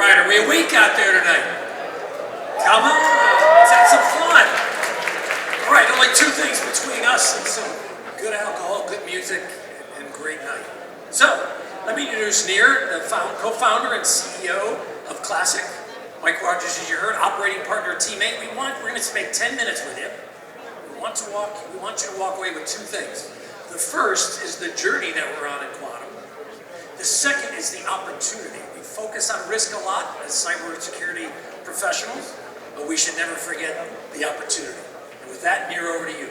right, are we awake out there tonight? Come on, let's have some fun. All right, only two things between us and some good alcohol, good music, and great night. So, let me introduce Nir, the co-founder and CEO of Classiq. Mike Rogers, as you heard, operating partner of Team8. We're going to spend 10 minutes with you. We want you to walk away with two things. The first is the journey that we're on in quantum. The second is the opportunity. We focus on risk a lot as cybersecurity professionals, but we should never forget the opportunity. And with that, Nir, over to you.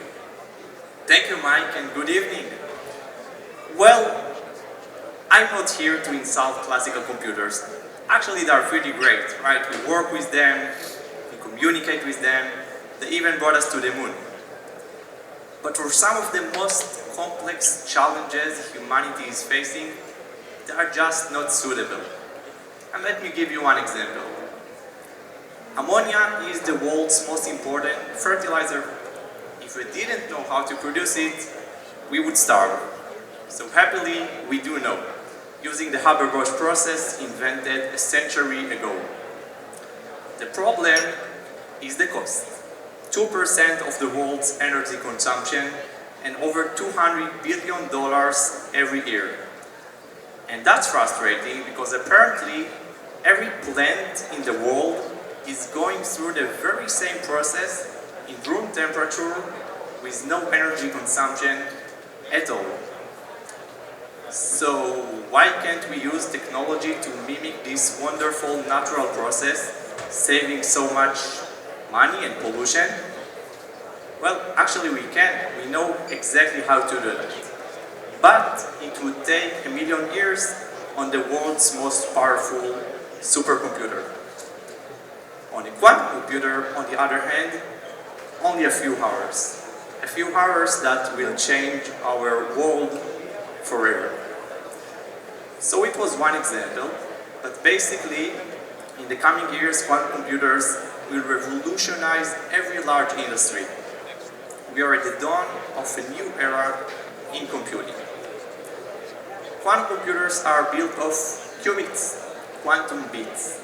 Thank you, Mike, and good evening. Well, I'm not here to insult classical computers. Actually, they are pretty great, right? We work with them, we communicate with them, they even brought us to the moon. But for some of the most complex challenges humanity is facing, they are just not suitable. And let me give you one example. Ammonia is the world's most important fertilizer. If we didn't know how to produce it, we would starve. So happily, we do know, using the Haber-Bosch process invented a century ago. The problem is the cost. 2% of the world's energy consumption and over $200 billion every year. And that's frustrating because apparently every plant in the world is going through the very same process in room temperature with no energy consumption at all. So why can't we use technology to mimic this wonderful natural process, saving so much money and pollution? Well, actually we can. We know exactly how to do that. But it would take 1 million years on the world's most powerful supercomputer. On a quantum computer, on the other hand, only a few hours. A few hours that will change our world forever. So it was one example, but basically, in the coming years, quantum computers will revolutionize every large industry. We are at the dawn of a new era in computing. Quantum computers are built of qubits, quantum bits,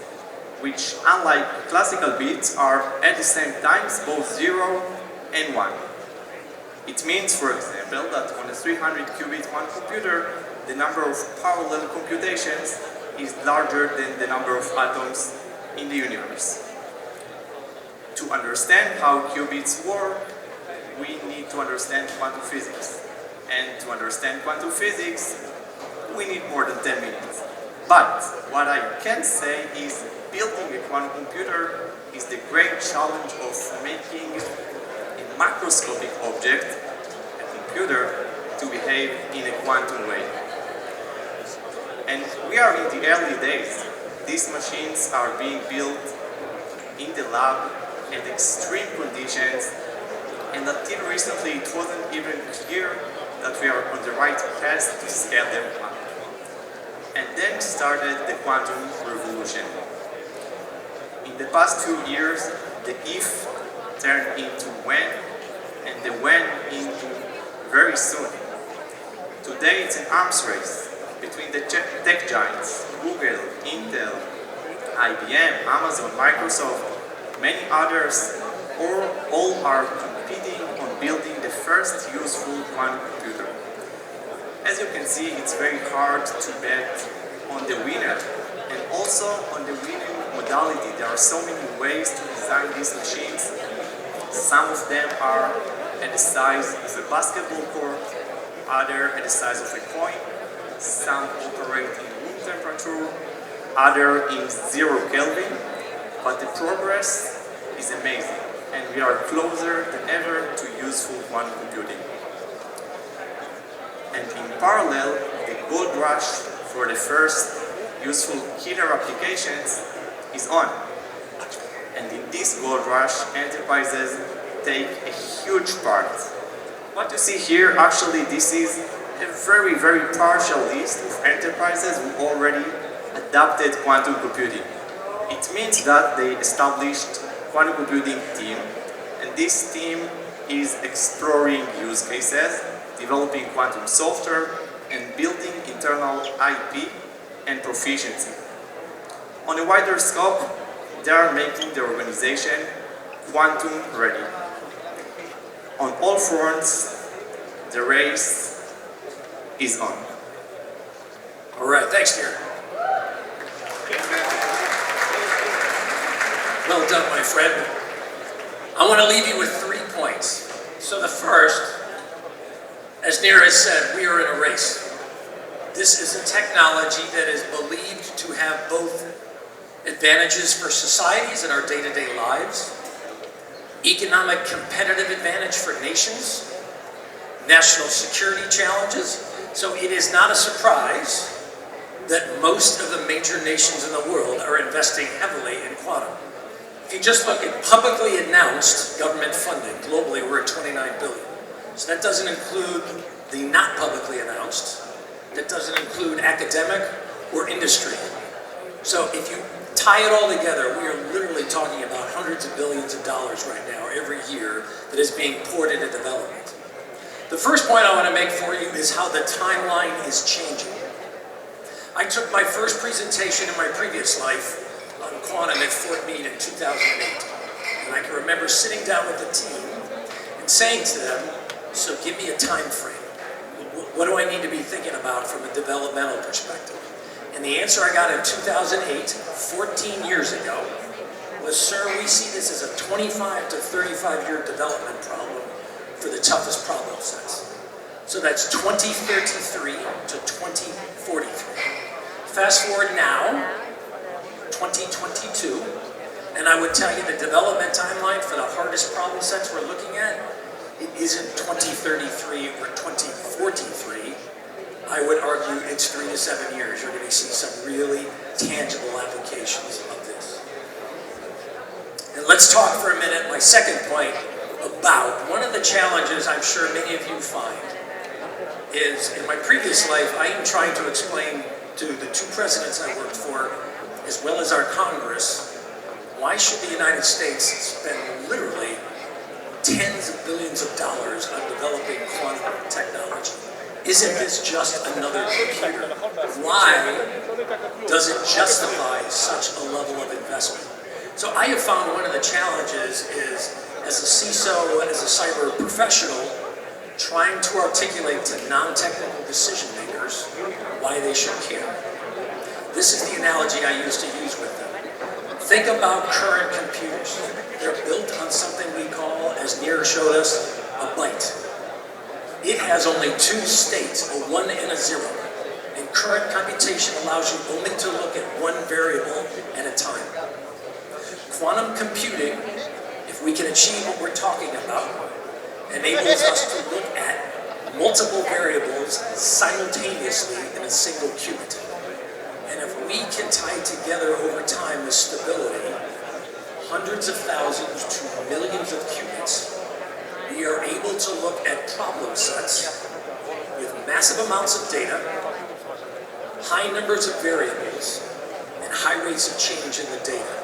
which, unlike classical bits, are at the same times both 0 and 1. It means, for example, that on a 300 qubit quantum computer, the number of parallel computations is larger than the number of atoms in the universe. To understand how qubits work, we need to understand quantum physics. And to understand quantum physics, we need more than 10 minutes. But what I can say is building a quantum computer is the great challenge of making a macroscopic object, a computer, to behave in a quantum way. And we are in the early days. These machines are being built in the lab at extreme conditions, and until recently it wasn't even clear that we are on the right path to scale them up. And then started the quantum revolution. In the past few years, the if turned into when, and the when into very soon. Today it's an arms race between the tech giants, Google, Intel, IBM, Amazon, Microsoft, many others, all are competing on building the first useful quantum computer. As you can see, it's very hard to bet on the winner, and also on the winning modality. There are so many ways to design these machines. Some of them are at the size of a basketball court, other at the size of a coin. Some operate in room temperature, other in 0 Kelvin, but the progress is amazing, and we are closer than ever to useful quantum computing. And in parallel, the gold rush for the first useful killer applications is on. And in this gold rush, enterprises take a huge part. What you see here, actually, this is a very, very partial list of enterprises who already adopted quantum computing. It means that they established quantum computing team, and this team is exploring use cases, developing quantum software, and building internal IP and proficiency. On a wider scope, they are making the organization quantum ready. On all fronts, the race is on. All right, thanks, dear. Well done, my friend. I want to leave you with 3 points. So the first, as Nir has said, we are in a race. This is a technology that is believed to have both advantages for societies in our day-to-day lives, economic competitive advantage for nations, national security challenges. So it is not a surprise that most of the major nations in the world are investing heavily in quantum. If you just look at publicly announced government funding, globally we're at 29 billion. So that doesn't include the not publicly announced, that doesn't include academic or industry. So if you tie it all together, we are literally talking about hundreds of billions of dollars right now, every year, that is being poured into development. The first point I want to make for you is how the timeline is changing. I took my first presentation in my previous life on quantum at Fort Meade in 2008. And I can remember sitting down with the team and saying to them, so give me a time frame. What do I need to be thinking about from a developmental perspective? And the answer I got in 2008, 14 years ago, was, sir, we see this as a 25 to 35-year development problem for the toughest problem sets. So that's 2033 to 2043. Fast forward now, 2022, and I would tell you the development timeline for the hardest problem sets we're looking at, it isn't 2033 or 2043. I would argue it's 3 to 7 years. You're going to see some really tangible applications of this. And let's talk for a minute, my second point, about one of the challenges I'm sure many of you find is, in my previous life, I am trying to explain to the 2 presidents I worked for, as well as our Congress, why should the United States spend literally tens of billions of dollars on developing quantum technology? Isn't this just another computer? Why does it justify such a level of investment? So I have found one of the challenges is, as a CISO, as a cyber professional, trying to articulate to non-technical decision makers why they should care. This is the analogy I used to use with them. Think about current computers. They're built on something we call, as Nir showed us, a byte. It has only 2 states, a 1 and a 0. And current computation allows you only to look at one variable at a time. Quantum computing, if we can achieve what we're talking about, enables us to look at multiple variables simultaneously in a single qubit. And if we can tie together over time the stability, hundreds of thousands to millions of qubits, we are able to look at problem sets with massive amounts of data, high numbers of variables, and high rates of change in the data.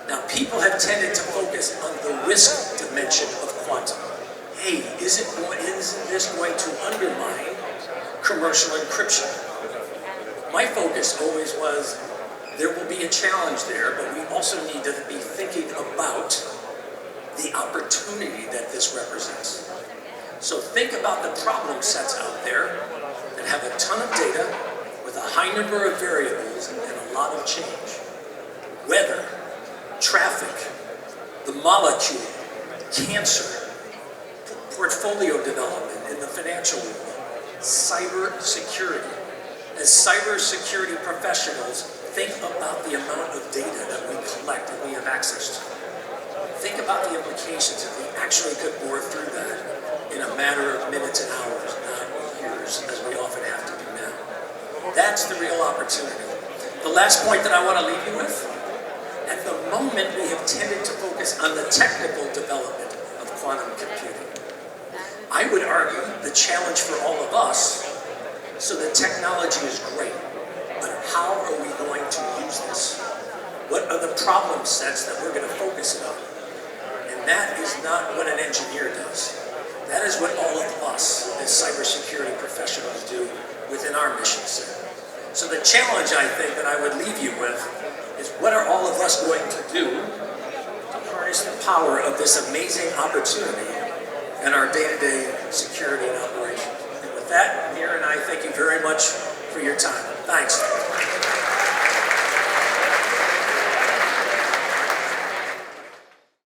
Now, people have tended to focus on the risk dimension of quantum. Hey, isn't this going to undermine commercial encryption? My focus always was, there will be a challenge there, but we also need to be thinking about the opportunity that this represents. So think about the problem sets out there that have a ton of data with a high number of variables and a lot of change. Weather, traffic, the molecule, cancer, portfolio development in the financial world, cyber security. As cyber security professionals, think about the amount of data that we collect and we have access to. Think about the implications if we actually could bore through that in a matter of minutes and hours, not years, as we often have to do now. That's the real opportunity. The last point that I want to leave you with, at the moment we have tended to focus on the technical development of quantum computing. I would argue the challenge for all of us, so the technology is great, but how are we going to use this? What are the problem sets that we're going to focus on? And that is not what an engineer does. That is what all of us as cybersecurity professionals do within our mission set. So the challenge, I think, that I would leave you with is what are all of us going to do to harness the power of this amazing opportunity in our day-to-day security and operations. And with that, Amir and I thank you very much for your time. Thanks.